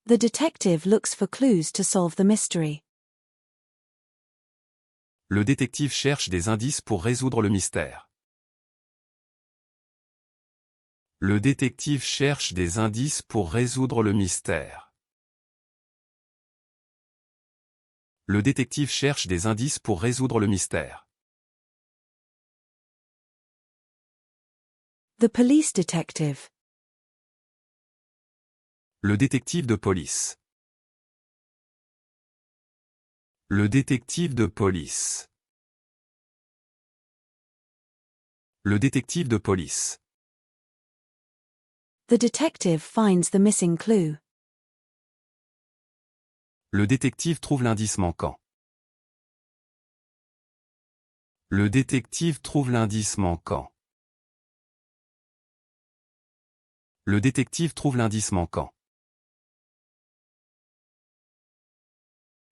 The detective looks for clues to solve the mystery. Le détective cherche des indices pour résoudre le mystère. Le détective cherche des indices pour résoudre le mystère. Le détective cherche des indices pour résoudre le mystère. The police detective. Le détective de police. Le détective de police. Le détective de police. The detective finds the missing clue. Le détective trouve l'indice manquant. Le détective trouve l'indice manquant. Le détective trouve l'indice manquant.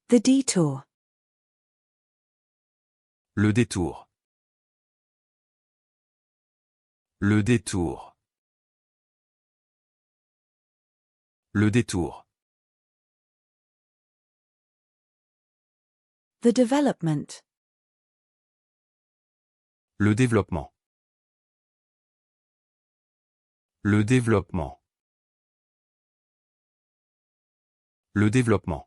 The detour. Le détour. Le détour. Le détour. The development. Le développement. Le développement. Le développement.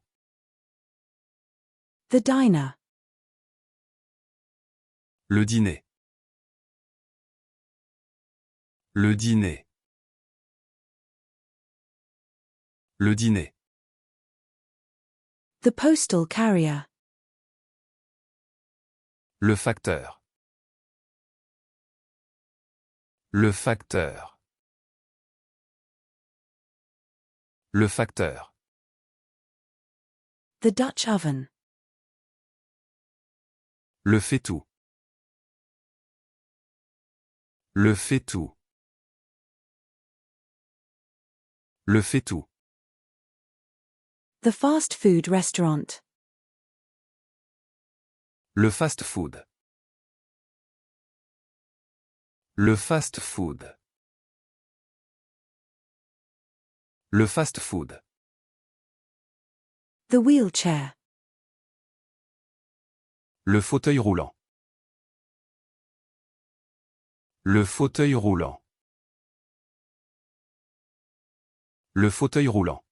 The diner. Le dîner. Le dîner. Le dîner. The postal carrier. Le facteur. Le facteur. Le facteur. The Dutch oven. Le fait-tout. Le fait-tout. Le fait-tout. The fast food restaurant. Le fast-food. Le fast-food. Le fast-food. The wheelchair. Le fauteuil roulant. Le fauteuil roulant. Le fauteuil roulant.